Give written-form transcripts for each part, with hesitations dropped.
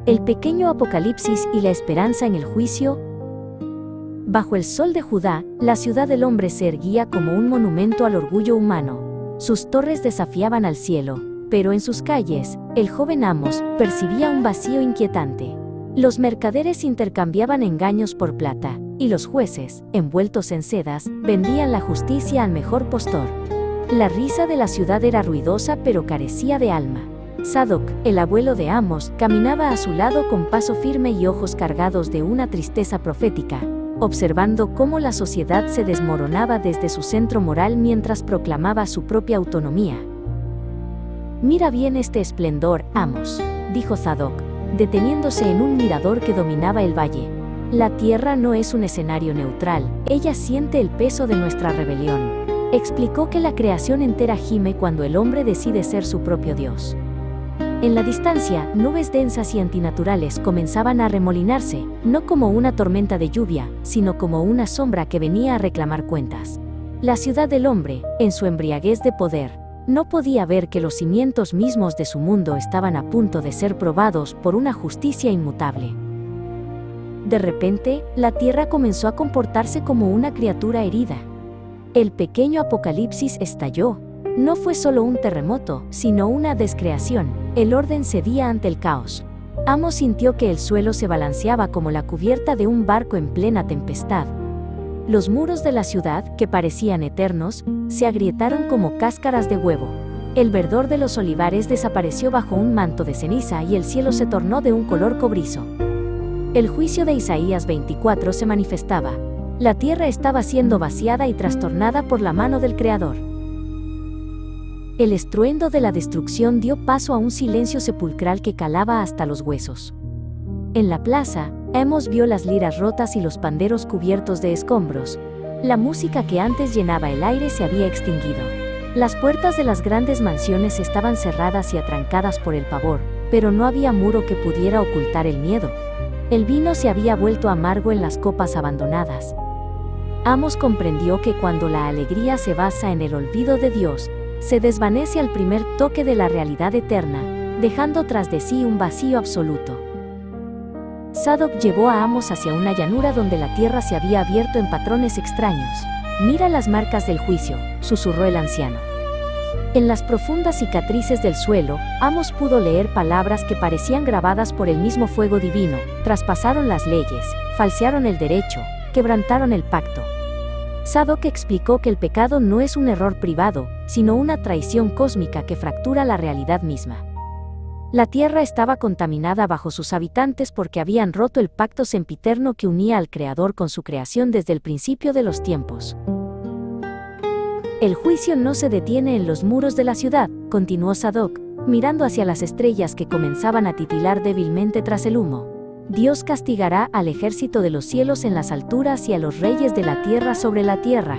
El pequeño Apocalipsis y la esperanza en el juicio. Bajo el sol de Judá, la ciudad del hombre se erguía como un monumento al orgullo humano. Sus torres desafiaban al cielo, pero en sus calles, el joven Amos percibía un vacío inquietante. Los mercaderes intercambiaban engaños por plata, y los jueces, envueltos en sedas, vendían la justicia al mejor postor. La risa de la ciudad era ruidosa pero carecía de alma. Sadoc, el abuelo de Amos, caminaba a su lado con paso firme y ojos cargados de una tristeza profética, observando cómo la sociedad se desmoronaba desde su centro moral mientras proclamaba su propia autonomía. «Mira bien este esplendor, Amos», dijo Sadoc, deteniéndose en un mirador que dominaba el valle. «La tierra no es un escenario neutral, ella siente el peso de nuestra rebelión». Explicó que la creación entera gime cuando el hombre decide ser su propio Dios. En la distancia, nubes densas y antinaturales comenzaban a arremolinarse, no como una tormenta de lluvia, sino como una sombra que venía a reclamar cuentas. La ciudad del hombre, en su embriaguez de poder, no podía ver que los cimientos mismos de su mundo estaban a punto de ser probados por una justicia inmutable. De repente, la tierra comenzó a comportarse como una criatura herida. El pequeño Apocalipsis estalló. No fue solo un terremoto, sino una descreación. El orden cedía ante el caos. Amos sintió que el suelo se balanceaba como la cubierta de un barco en plena tempestad. Los muros de la ciudad, que parecían eternos, se agrietaron como cáscaras de huevo. El verdor de los olivares desapareció bajo un manto de ceniza y el cielo se tornó de un color cobrizo. El juicio de Isaías 24 se manifestaba. La tierra estaba siendo vaciada y trastornada por la mano del Creador. El estruendo de la destrucción dio paso a un silencio sepulcral que calaba hasta los huesos. En la plaza, Amos vio las liras rotas y los panderos cubiertos de escombros. La música que antes llenaba el aire se había extinguido. Las puertas de las grandes mansiones estaban cerradas y atrancadas por el pavor, pero no había muro que pudiera ocultar el miedo. El vino se había vuelto amargo en las copas abandonadas. Amos comprendió que cuando la alegría se basa en el olvido de Dios, se desvanece al primer toque de la realidad eterna, dejando tras de sí un vacío absoluto. Sadoc llevó a Amos hacia una llanura donde la tierra se había abierto en patrones extraños. «Mira las marcas del juicio», susurró el anciano. En las profundas cicatrices del suelo, Amos pudo leer palabras que parecían grabadas por el mismo fuego divino: traspasaron las leyes, falsearon el derecho, quebrantaron el pacto. Sadoc explicó que el pecado no es un error privado, sino una traición cósmica que fractura la realidad misma. La tierra estaba contaminada bajo sus habitantes porque habían roto el pacto sempiterno que unía al Creador con su creación desde el principio de los tiempos. El juicio no se detiene en los muros de la ciudad, continuó Sadoc, mirando hacia las estrellas que comenzaban a titilar débilmente tras el humo. Dios castigará al ejército de los cielos en las alturas y a los reyes de la tierra sobre la tierra.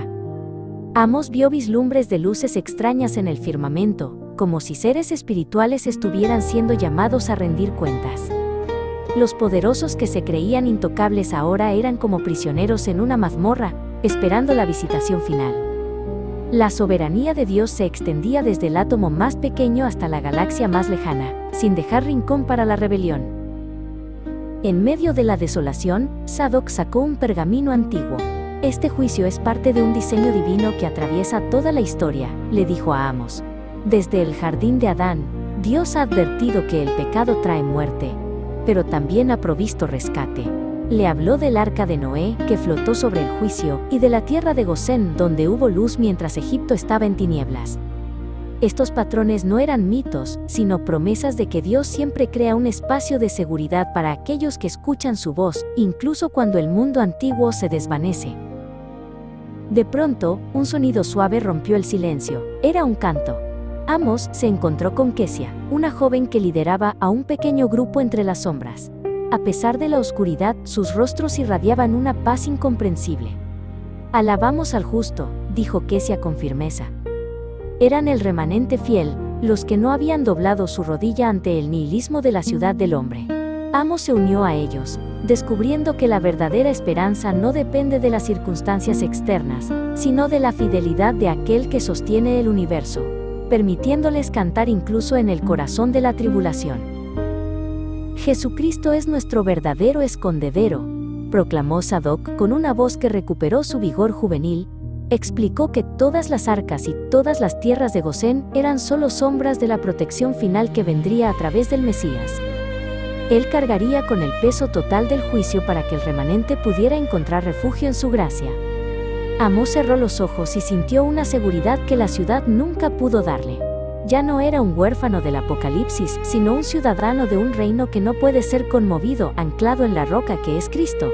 Amos vio vislumbres de luces extrañas en el firmamento, como si seres espirituales estuvieran siendo llamados a rendir cuentas. Los poderosos que se creían intocables ahora eran como prisioneros en una mazmorra, esperando la visitación final. La soberanía de Dios se extendía desde el átomo más pequeño hasta la galaxia más lejana, sin dejar rincón para la rebelión. En medio de la desolación, Sadoc sacó un pergamino antiguo. «Este juicio es parte de un diseño divino que atraviesa toda la historia», le dijo a Amos. «Desde el jardín de Adán, Dios ha advertido que el pecado trae muerte, pero también ha provisto rescate». Le habló del arca de Noé, que flotó sobre el juicio, y de la tierra de Gosén, donde hubo luz mientras Egipto estaba en tinieblas. Estos patrones no eran mitos, sino promesas de que Dios siempre crea un espacio de seguridad para aquellos que escuchan su voz, incluso cuando el mundo antiguo se desvanece. De pronto, un sonido suave rompió el silencio. Era un canto. Amos se encontró con Kesia, una joven que lideraba a un pequeño grupo entre las sombras. A pesar de la oscuridad, sus rostros irradiaban una paz incomprensible. «Alabamos al justo», dijo Kesia con firmeza. Eran el remanente fiel, los que no habían doblado su rodilla ante el nihilismo de la ciudad del hombre. Amos se unió a ellos, descubriendo que la verdadera esperanza no depende de las circunstancias externas, sino de la fidelidad de aquel que sostiene el universo, permitiéndoles cantar incluso en el corazón de la tribulación. Jesucristo es nuestro verdadero escondedero, proclamó Sadoc con una voz que recuperó su vigor juvenil. Explicó que todas las arcas y todas las tierras de Gosén eran solo sombras de la protección final que vendría a través del Mesías. Él cargaría con el peso total del juicio para que el remanente pudiera encontrar refugio en su gracia. Amós cerró los ojos y sintió una seguridad que la ciudad nunca pudo darle. Ya no era un huérfano del Apocalipsis, sino un ciudadano de un reino que no puede ser conmovido, anclado en la roca que es Cristo.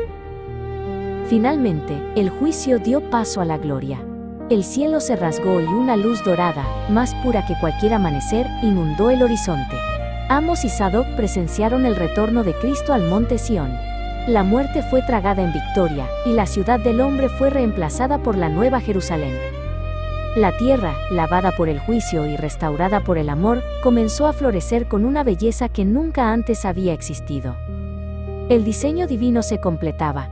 Finalmente, el juicio dio paso a la gloria. El cielo se rasgó y una luz dorada, más pura que cualquier amanecer, inundó el horizonte. Amós y Sadoc presenciaron el retorno de Cristo al monte Sión. La muerte fue tragada en victoria, y la ciudad del hombre fue reemplazada por la nueva Jerusalén. La tierra, lavada por el juicio y restaurada por el amor, comenzó a florecer con una belleza que nunca antes había existido. El diseño divino se completaba.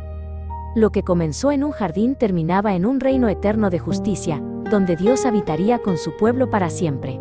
Lo que comenzó en un jardín terminaba en un reino eterno de justicia, donde Dios habitaría con su pueblo para siempre.